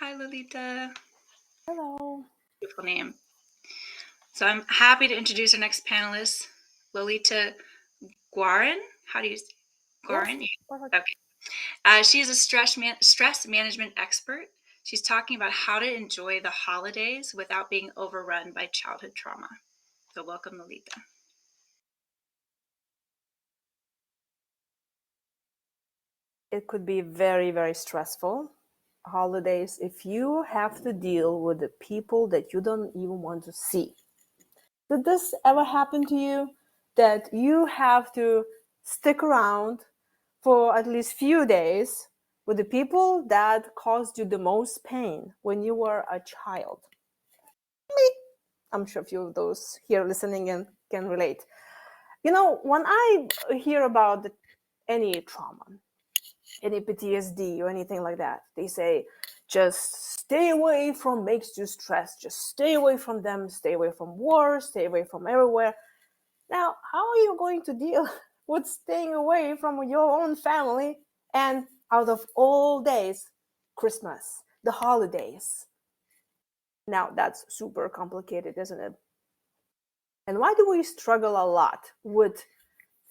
Hi, Lolita. Hello. Beautiful name. So I'm happy to introduce our next panelist, Lolita Guarin. How do you say Guarin? Yes, perfect. Okay. She's a stress management expert. She's talking about how to enjoy the holidays without being overrun by childhood trauma. So welcome, Lolita. It could be very, very stressful. Holidays, if you have to deal with the people that you don't even want to see. Did this ever happen to you? That you have to stick around for at least few days with the people that caused you the most pain when you were a child? Me. I'm sure a few of those here listening in can relate. When I hear about any trauma, any PTSD or anything like that, they say, just stay away from makes you stressed. Just stay away from them, stay away from war, stay away from everywhere. Now, how are you going to deal with staying away from your own family and out of all days, Christmas, the holidays? Now, that's super complicated, isn't it? And why do we struggle a lot with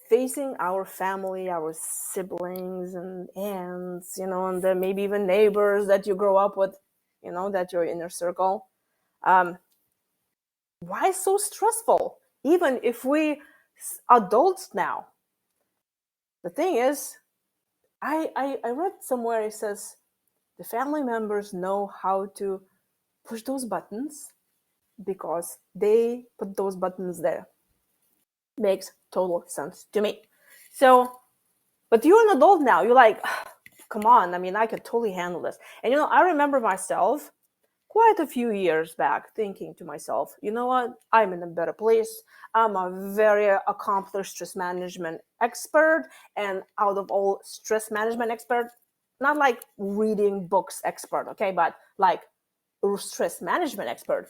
facing our family, our siblings and aunts, and then maybe even neighbors that you grow up with, that your inner circle? Um, why so stressful? Even if we adults now. The thing is, I read somewhere it says the family members know how to push those buttons because they put those buttons there. Makes total sense to me. So, but you're an adult now. You're like, come on. I mean, I could totally handle this. And I remember myself quite a few years back thinking to myself, you know what? I'm in a better place. I'm a very accomplished stress management expert. And out of all stress management expert, not like reading books expert, okay, but like stress management expert.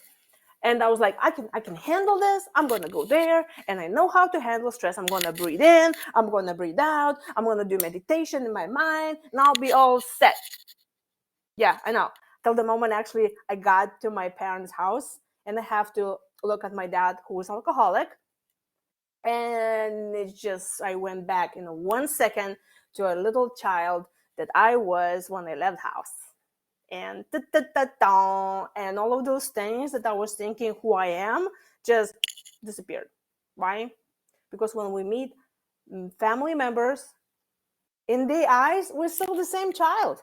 And I was like, I can handle this. I'm gonna go there, and I know how to handle stress. I'm gonna breathe in, I'm gonna breathe out, I'm gonna do meditation in my mind, and I'll be all set. Yeah, I know. Till the moment actually I got to my parents' house, and I have to look at my dad, who was alcoholic, and it's just I went back in 1 second to a little child that I was when I left house. And and all of those things that I was thinking who I am just disappeared. Why? Because when we meet family members, in their eyes, we're still the same child.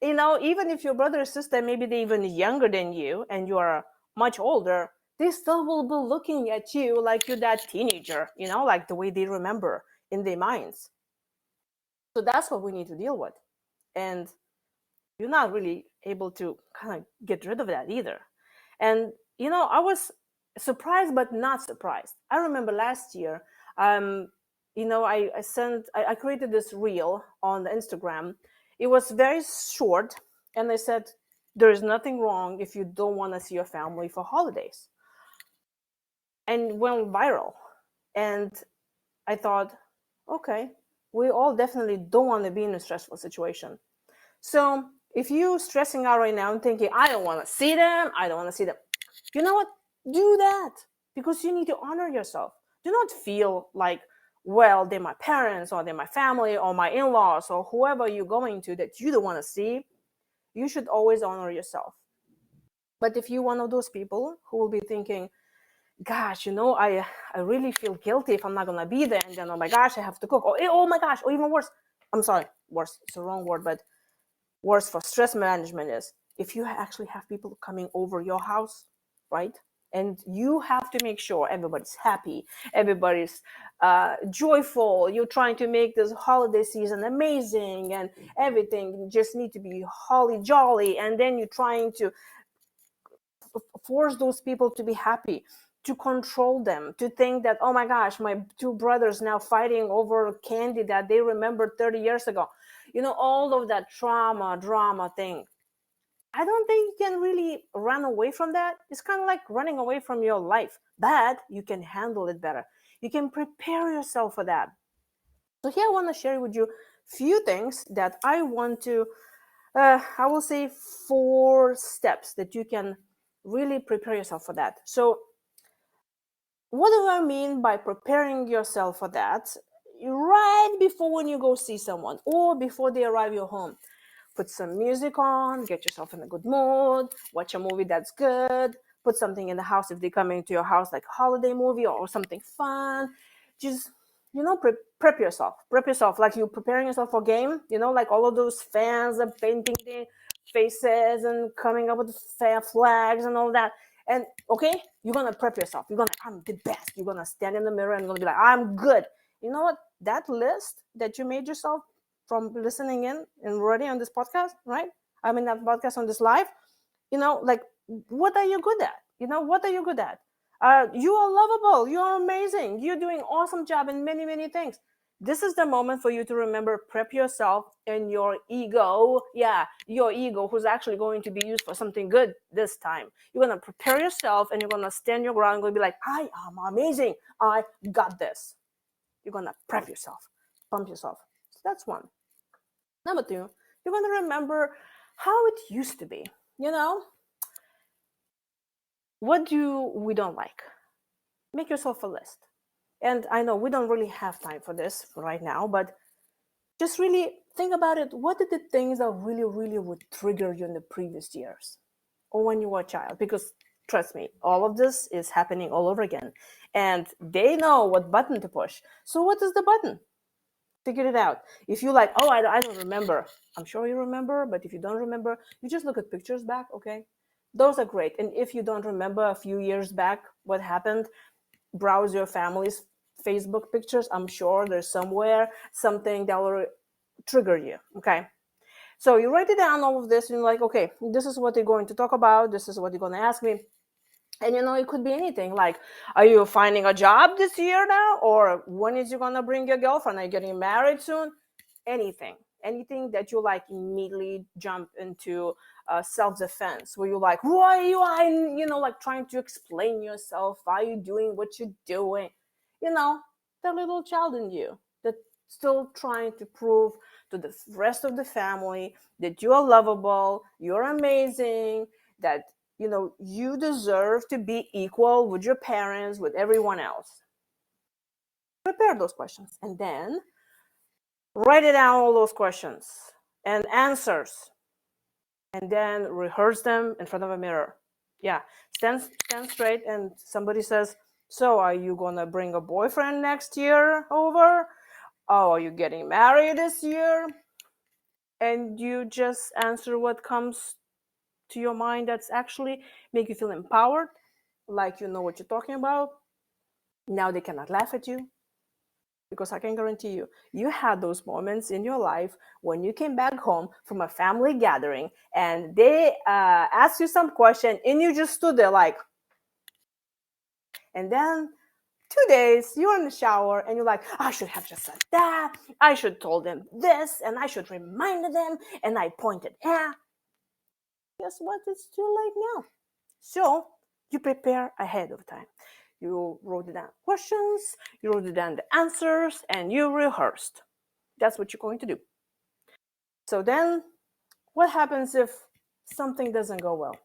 Even if your brother or sister, maybe they're even younger than you and you are much older, they still will be looking at you like you're that teenager, like the way they remember in their minds. So that's what we need to deal with. And you're not really able to kind of get rid of that either. And I was surprised but not surprised. I remember last year, I created this reel on the Instagram. It was very short, and I said there is nothing wrong if you don't want to see your family for holidays, and went viral. And I thought, okay, we all definitely don't want to be in a stressful situation. So if you're stressing out right now and thinking, I don't want to see them, I don't want to see them, you know what? Do that, because you need to honor yourself. Do not feel like, well, they're my parents or they're my family or my in-laws or whoever you're going to that you don't want to see. You should always honor yourself. But if you're one of those people who will be thinking, gosh, I really feel guilty if I'm not going to be there. And then, oh my gosh, I have to cook. Or, oh my gosh, or even worse. I'm sorry, worse. It's the wrong word, but worse for stress management is if you actually have people coming over your house, right? And you have to make sure everybody's happy, everybody's joyful. You're trying to make this holiday season amazing, and everything just need to be holly jolly. And then you're trying to force those people to be happy, to control them, to think that, oh my gosh, my two brothers now fighting over candy that they remembered 30 years ago. All of that trauma, drama thing. I don't think you can really run away from that. It's kind of like running away from your life, but you can handle it better. You can prepare yourself for that. So here I want to share with you few things that I want to I will say 4 steps that you can really prepare yourself for that. So what do I mean by preparing yourself for that? Right before when you go see someone or before they arrive your home, put some music on, get yourself in a good mood, watch a movie that's good, put something in the house if they're coming to your house, like a holiday movie or something fun. Just, prep yourself. Prep yourself like you're preparing yourself for a game, like all of those fans are painting their faces and coming up with flags and all that. And okay, you're gonna prep yourself. You're gonna, I'm the best. You're gonna stand in the mirror and you're gonna be like, I'm good. You know what? That list that you made yourself from listening in and already on this podcast, right? I mean, that podcast on this live, like, what are you good at? What are you good at? You are lovable. You are amazing. You're doing awesome job in many, many things. This is the moment for you to remember, prep yourself and your ego. Yeah, your ego, who's actually going to be used for something good this time. You're going to prepare yourself and you're going to stand your ground and going to be like, I am amazing. I got this. You're going to prep yourself, pump yourself. So that's one. Number 2, you're going to remember how it used to be. What do we don't like? Make yourself a list. And I know we don't really have time for this right now, but just really think about it. What are the things that really, really would trigger you in the previous years or when you were a child? Because trust me, all of this is happening all over again. And they know what button to push. So what is the button? Figure it out. If you like, oh, I don't remember. I'm sure you remember, but if you don't remember, you just look at pictures back, okay? Those are great. And if you don't remember a few years back what happened, browse your family's Facebook pictures. I'm sure there's somewhere something that will trigger you, okay? So you write it down, all of this, and you're like, okay, this is what they're going to talk about. This is what you're going to ask me. And it could be anything like, are you finding a job this year now? Or when is you going to bring your girlfriend? Are you getting married soon? Anything that you like immediately jump into self-defense, where you like, why are you like trying to explain yourself, why are you doing what you're doing, the little child in you that's still trying to prove to the rest of the family that you are lovable, you're amazing, that you deserve to be equal with your parents, with everyone else. Prepare those questions and then write it down, all those questions and answers, and then rehearse them in front of a mirror. Yeah, stand straight, and somebody says, so are you gonna bring a boyfriend next year over? Oh, are you getting married this year? And you just answer what comes to your mind that's actually make you feel empowered, like you know what you're talking about. Now they cannot laugh at you, because I can guarantee you, you had those moments in your life when you came back home from a family gathering and they asked you some question and you just stood there like, and then 2 days you're in the shower and you're like, I should have just said that, I should told them this, and I should reminded them, and I pointed out. Guess what? It's too late now. So you prepare ahead of time. You wrote down questions, you wrote down the answers, and you rehearsed. That's what you're going to do. So then what happens if something doesn't go well?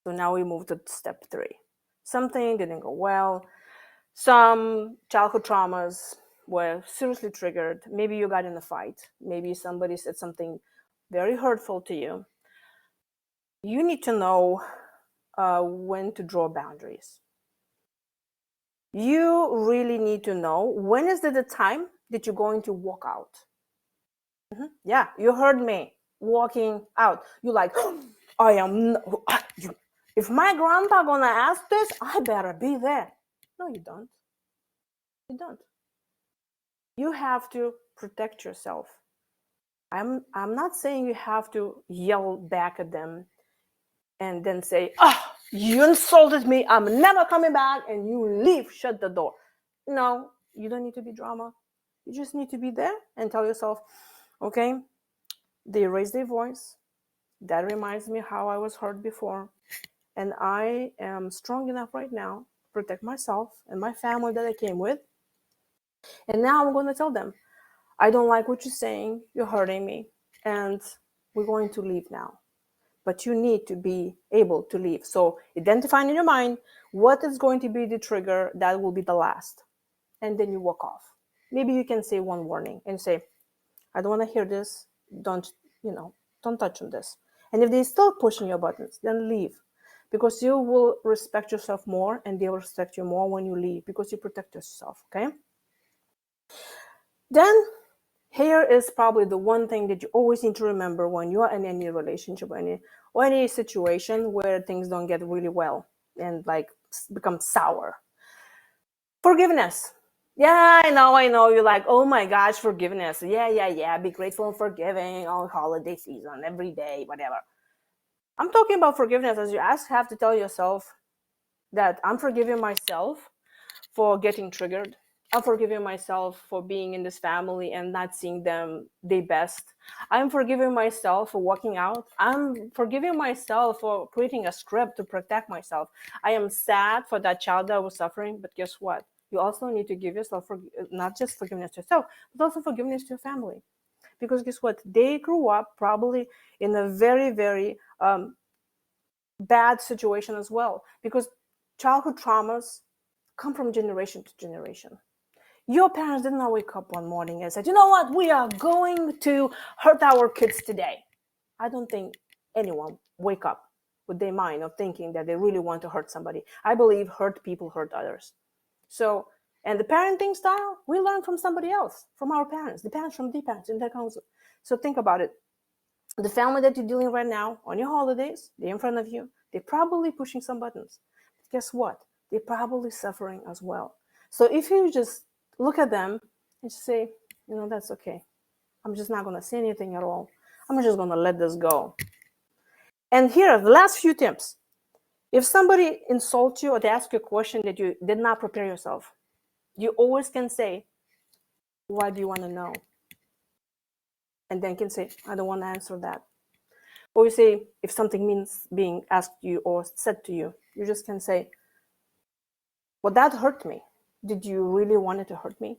So now we move to step 3. Something didn't go well. Some childhood traumas were seriously triggered. Maybe you got in a fight. Maybe somebody said something very hurtful to you. You need to know when to draw boundaries. You really need to know when is the time that you're going to walk out. Yeah, you heard me. Walking out. You're like, I am. If my grandpa gonna ask this, I better be there. No, you don't. You don't. You have to protect yourself. I'm not saying you have to yell back at them and then say, oh, you insulted me, I'm never coming back, and you leave, shut the door. No, you don't need to be drama. You just need to be there and tell yourself, okay, they raised their voice. That reminds me how I was hurt before. And I am strong enough right now to protect myself and my family that I came with. And now I'm going to tell them, I don't like what you're saying. You're hurting me. And we're going to leave now. But you need to be able to leave. So identifying in your mind what is going to be the trigger that will be the last. And then you walk off. Maybe you can say one warning and say, I don't want to hear this. Don't, don't touch on this. And if they're still pushing your buttons, then leave. Because you will respect yourself more and they will respect you more when you leave because you protect yourself, okay? Then here is probably the one thing that you always need to remember when you are in any relationship or any situation where things don't get really well and like become sour. Forgiveness. Yeah, I know. You're like, oh my gosh, forgiveness. Yeah. Be grateful and forgiving on holiday season, every day, whatever. I'm talking about forgiveness as you have to tell yourself that I'm forgiving myself for getting triggered. I'm forgiving myself for being in this family and not seeing them their best. I'm forgiving myself for walking out. I'm forgiving myself for creating a script to protect myself. I am sad for that child that was suffering, but guess what? You also need to give yourself not just forgiveness to yourself, but also forgiveness to your family. Because guess what? They grew up probably in a very, very bad situation as well. Because childhood traumas come from generation to generation. Your parents did not wake up one morning and said, you know what, we are going to hurt our kids today. I don't think anyone wake up with their mind of thinking that they really want to hurt somebody. I believe hurt people hurt others. So, and the parenting style, we learn from somebody else, from our parents, the parents from the parents, and that comes. So think about it. The family that you're dealing right now on your holidays, they're in front of you, they're probably pushing some buttons. But guess what? They're probably suffering as well. So if you just look at them and say, that's okay. I'm just not going to say anything at all. I'm just going to let this go. And here are the last few tips. If somebody insults you or they ask you a question that you did not prepare yourself, you always can say, why do you want to know? And then can say, I don't want to answer that. Or you say, if something means being asked you or said to you, you just can say, well, that hurt me. Did you really want it to hurt me?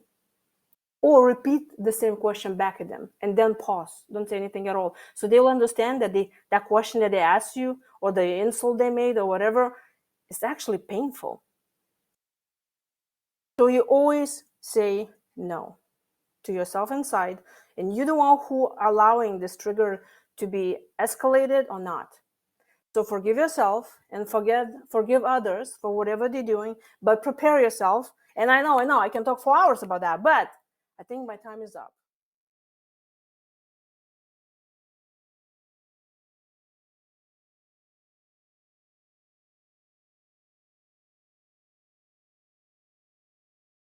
Or repeat the same question back at them and then pause. Don't say anything at all. So they will understand that that question that they asked you or the insult they made or whatever is actually painful. So you always say no to yourself inside, and you're the one who allowing this trigger to be escalated or not. So forgive yourself and forgive others for whatever they're doing, but prepare yourself. And I know, I can talk for hours about that, but I think my time is up.